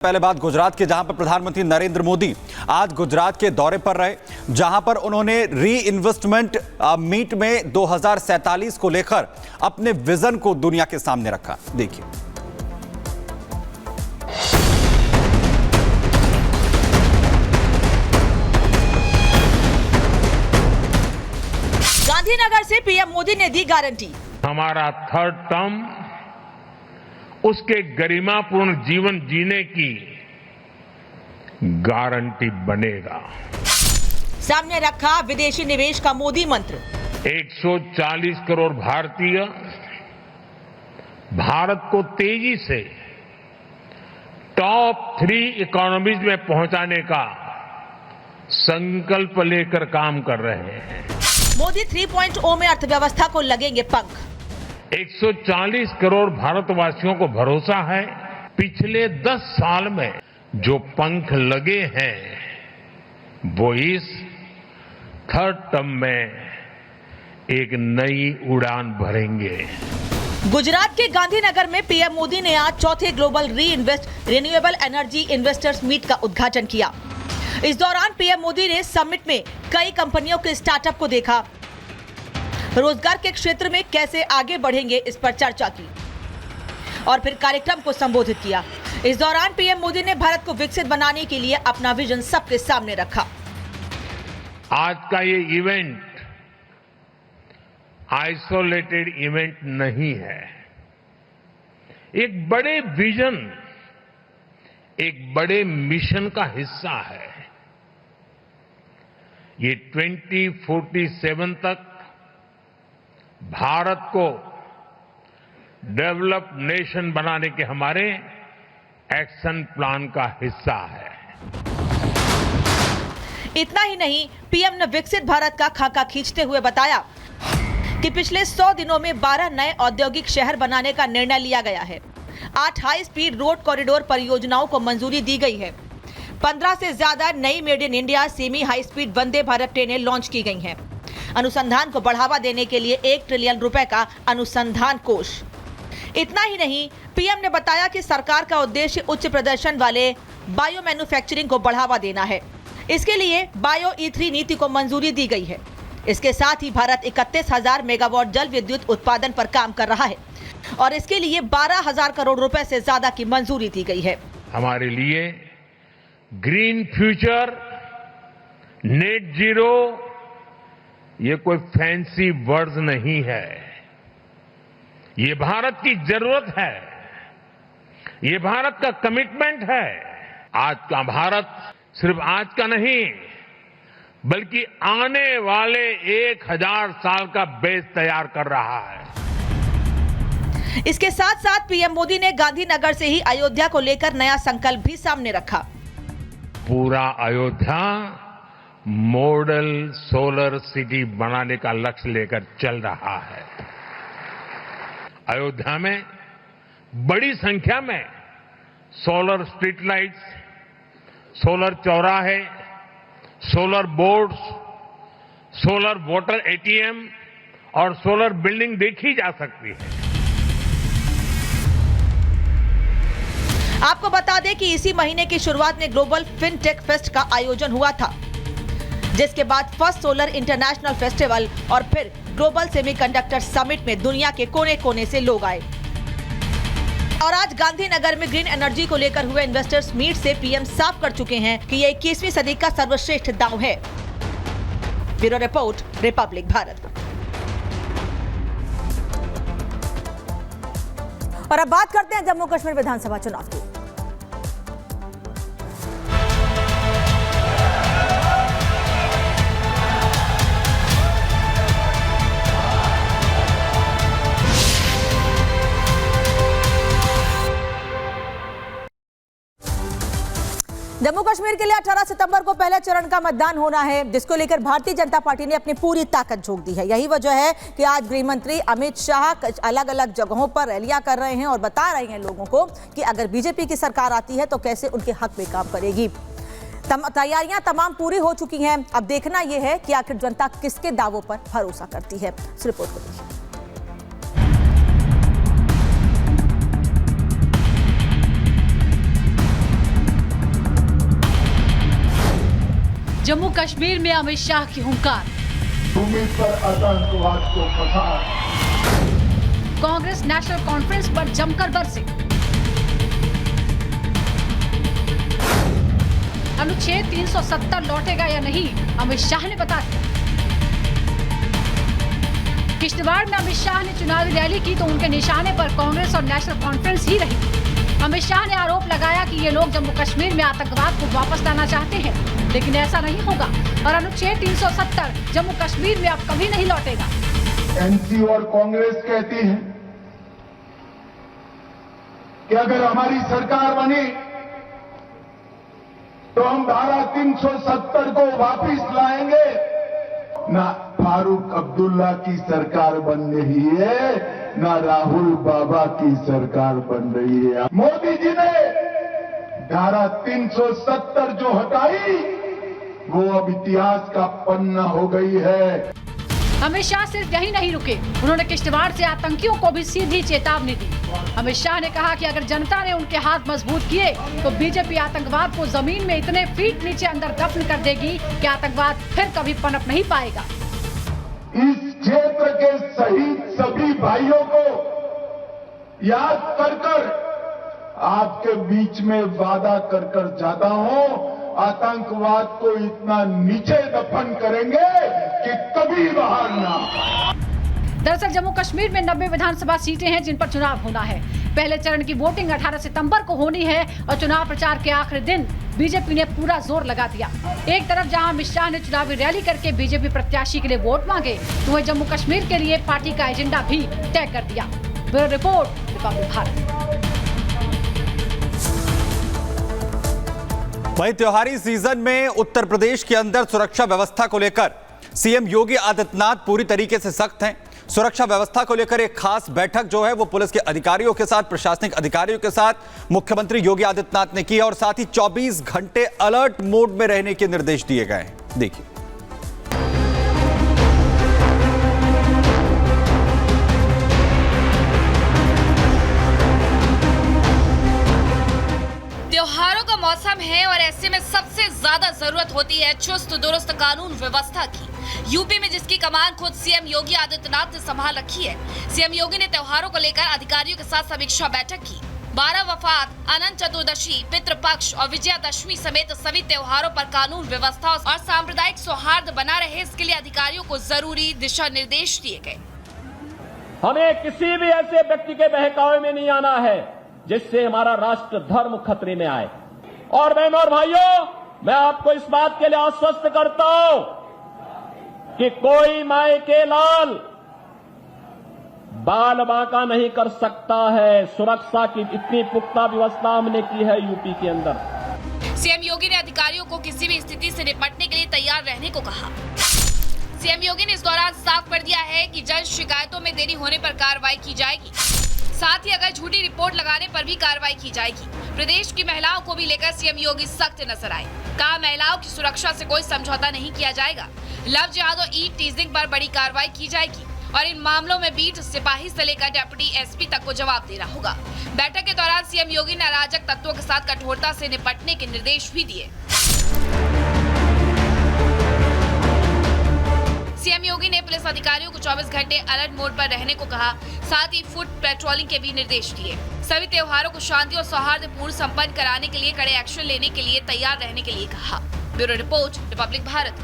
पहले बात गुजरात के, जहां पर प्रधानमंत्री नरेंद्र मोदी आज गुजरात के दौरे पर रहे, जहां पर उन्होंने री इन्वेस्टमेंट मीट में 2047 को लेकर अपने विजन को दुनिया के सामने रखा। देखिए। गांधीनगर से पीएम मोदी ने दी गारंटी, हमारा थर्ड टर्म उसके गरिमापूर्ण जीवन जीने की गारंटी बनेगा। सामने रखा विदेशी निवेश का मोदी मंत्र। 140 करोड़ भारतीय भारत को तेजी से टॉप 3 इकोनॉमीज में पहुंचाने का संकल्प लेकर काम कर रहे हैं। मोदी 3.0 में अर्थव्यवस्था को लगेंगे पंख। 140 करोड़ भारतवासियों को भरोसा है, पिछले 10 साल में जो पंख लगे हैं वो इस थर्ड टर्म में एक नई उड़ान भरेंगे। गुजरात के गांधीनगर में पीएम मोदी ने आज चौथे global re invest renewable energy investors meet का उद्घाटन किया। इस दौरान पीएम मोदी ने समिट में कई कंपनियों के स्टार्टअप को देखा, रोजगार के क्षेत्र में कैसे आगे बढ़ेंगे इस पर चर्चा की और फिर कार्यक्रम को संबोधित किया। इस दौरान पीएम मोदी ने भारत को विकसित बनाने के लिए अपना विजन सबके सामने रखा। आज का ये इवेंट आइसोलेटेड इवेंट नहीं है, एक बड़े विजन, एक बड़े मिशन का हिस्सा है। ये 2047 तक भारत को डेवलप्ड नेशन बनाने के हमारे एक्शन प्लान का हिस्सा है। इतना ही नहीं, पीएम ने विकसित भारत का खाका खींचते हुए बताया कि पिछले 100 दिनों में 12 नए औद्योगिक शहर बनाने का निर्णय लिया गया है। 8 हाई स्पीड रोड कॉरिडोर परियोजनाओं को मंजूरी दी गई है। 15 से ज्यादा नई made in India semi high speed Vande Bharat ट्रेनें लॉन्च की गई हैं। अनुसंधान को बढ़ावा देने के लिए 1 ट्रिलियन रुपए का अनुसंधान कोष। इतना ही नहीं, पीएम ने बताया कि सरकार का उद्देश्य उच्च प्रदर्शन वाले बायो मैन्युफैक्चरिंग को बढ़ावा देना है। इसके लिए बायो E3 नीति को मंजूरी दी गई है। इसके साथ ही भारत 31,000 मेगावाट जल विद्युत उत्पादन पर काम कर रहा है और इसके लिए 12,000 करोड़ रुपए से ज्यादा की मंजूरी दी गई है। हमारे लिए ग्रीन फ्यूचर, नेट जीरो, ये कोई फैंसी वर्ड्स नहीं है, ये भारत की जरूरत है, ये भारत का कमिटमेंट है। आज का भारत सिर्फ आज का नहीं बल्कि आने वाले 1000 साल का बेस तैयार कर रहा है। इसके साथ साथ पीएम मोदी ने गांधीनगर से ही अयोध्या को लेकर नया संकल्प भी सामने रखा। पूरा अयोध्या मॉडल सोलर सिटी बनाने का लक्ष्य लेकर चल रहा है। अयोध्या में बड़ी संख्या में सोलर स्ट्रीट लाइट्स, सोलर चौराहे, solar boards, solar water ATM और सोलर बिल्डिंग देखी जा सकती है। आपको बता दें कि इसी महीने की शुरुआत में ग्लोबल फिनटेक फेस्ट का आयोजन हुआ था, जिसके बाद फर्स्ट सोलर इंटरनेशनल फेस्टिवल और फिर ग्लोबल सेमीकंडक्टर समिट में दुनिया के कोने कोने से लोग आए। और आज गांधीनगर में ग्रीन एनर्जी को लेकर हुए इन्वेस्टर्स मीट से पीएम साफ कर चुके हैं कि ये 21वीं सदी का सर्वश्रेष्ठ दांव है। Bureau report, Republic Bharat. और अब बात करते हैं जम्मू कश्मीर विधानसभा चुनाव की। जम्मू कश्मीर के लिए 18 सितंबर को पहले चरण का मतदान होना है, जिसको लेकर भारतीय जनता पार्टी ने अपनी पूरी ताकत झोंक दी है। यही वजह है कि आज गृह मंत्री अमित शाह अलग अलग जगहों पर रैलियां कर रहे हैं और बता रहे हैं लोगों को कि अगर बीजेपी की सरकार आती है तो कैसे उनके हक में काम करेगी। तैयारियां तमाम पूरी हो चुकी हैं। अब देखना यह है कि आखिर जनता किसके दावों पर भरोसा करती है। इस रिपोर्ट को देखिए। जम्मू कश्मीर में अमित शाह की हुंकार, भूमि पर आतंकवाद को पसार, कांग्रेस नेशनल कॉन्फ्रेंस पर जमकर बरसे, अनुच्छेद 370 लौटेगा या नहीं, अमित शाह ने बता दिया। किश्तवाड़ में अमित शाह ने चुनावी रैली की तो उनके निशाने पर कांग्रेस और नेशनल कॉन्फ्रेंस ही रही। अमित शाह ने आरोप लगाया कि ये लोग जम्मू कश्मीर में आतंकवाद को वापस लाना चाहते हैं, लेकिन ऐसा नहीं होगा और अनुच्छेद 370 जम्मू कश्मीर में अब कभी नहीं लौटेगा। एनसी और कांग्रेस कहती है कि अगर हमारी सरकार बनी तो हम धारा 370 को वापस लाएंगे। ना फारूक अब्दुल्ला की सरकार बन रही है, ना राहुल बाबा की सरकार बन रही है। मोदी जी ने धारा 370 जो हटाई वो अब इतिहास का पन्ना हो गई है। अमित शाह सिर्फ यही नहीं रुके, उन्होंने किश्तवाड़ से आतंकियों को भी सीधी चेतावनी दी। अमित शाह ने कहा कि अगर जनता ने उनके हाथ मजबूत किए तो बीजेपी आतंकवाद को जमीन में इतने फीट नीचे अंदर दफन कर देगी कि आतंकवाद फिर कभी पनप नहीं पाएगा। इस क्षेत्र के शहीद सभी भाइयों को याद कर कर आपके बीच में वादा कर कर जाता हूं, आतंकवाद को इतना नीचे दफन करेंगे कि कभी बाहर ना। दरअसल जम्मू कश्मीर में 90 विधानसभा सीटें हैं जिन पर चुनाव होना है। पहले चरण की वोटिंग 18 सितंबर को होनी है और चुनाव प्रचार के आखिरी दिन बीजेपी ने पूरा जोर लगा दिया। एक तरफ जहां अमित शाह ने चुनावी रैली करके बीजेपी प्रत्याशी के लिए वोट मांगे, तो वहीं जम्मू कश्मीर के लिए पार्टी का एजेंडा भी तय कर दिया। Bureau report, Republic Bharat. वहीं त्योहारी सीजन में उत्तर प्रदेश के अंदर सुरक्षा व्यवस्था को लेकर सीएम योगी आदित्यनाथ पूरी तरीके से सख्त हैं। सुरक्षा व्यवस्था को लेकर एक खास बैठक जो है वो पुलिस के अधिकारियों के साथ, प्रशासनिक अधिकारियों के साथ मुख्यमंत्री योगी आदित्यनाथ ने की और साथ ही 24 घंटे अलर्ट मोड में रहने के निर्देश दिए गए हैं। देखिए। त्योहारों का मौसम है और ऐसे में सबसे ज्यादा जरूरत होती है चुस्त दुरुस्त कानून व्यवस्था की। यूपी में जिसकी कमान खुद सीएम योगी आदित्यनाथ ने संभाल रखी है। सीएम योगी ने त्योहारों को लेकर अधिकारियों के साथ समीक्षा बैठक की। 12 वफात, अनंत चतुर्दशी, पितृपक्ष और विजयादशमी समेत सभी त्योहारों पर कानून व्यवस्था और सांप्रदायिक सौहार्द बना रहे, इसके लिए अधिकारियों को जरूरी दिशा निर्देश दिए गए। हमें किसी भी ऐसे व्यक्ति के बहकावे में नहीं आना है जिससे हमारा राष्ट्र धर्म खतरे में आए। और बहनों और भाइयों, मैं आपको इस बात के लिए आश्वस्त करता हूं कि कोई माय के लाल बाल बांका नहीं कर सकता है। सुरक्षा की इतनी पुख्ता व्यवस्था हमने की है यूपी के अंदर। सीएम योगी ने अधिकारियों को किसी भी स्थिति से निपटने के लिए तैयार रहने को कहा। सीएम योगी ने इस दौरान साफ कर दिया है कि जन शिकायतों में देरी होने पर कार्रवाई की जाएगी, साथ ही अगर झूठी रिपोर्ट लगाने पर भी कार्रवाई की जाएगी। प्रदेश की महिलाओं को भी लेकर सीएम योगी सख्त नजर आए। कहा, महिलाओं की सुरक्षा से कोई समझौता नहीं किया जाएगा। लव जिहाद और ई टीजिंग पर बड़ी कार्रवाई की जाएगी और इन मामलों में बीट सिपाही से लेकर डिप्टी एसपी तक को जवाब देना होगा। बैठक के दौरान सीएम योगी ने अराजक तत्वों के साथ कठोरता से निपटने के निर्देश भी दिए। सीएम योगी ने पुलिस अधिकारियों को 24 घंटे अलर्ट मोड पर रहने को कहा, साथ ही फुट पेट्रोलिंग के भी निर्देश दिए। सभी त्योहारों को शांति और सौहार्दपूर्ण संपन्न कराने के लिए कड़े एक्शन लेने के लिए तैयार रहने के लिए कहा। Bureau report, Republic Bharat.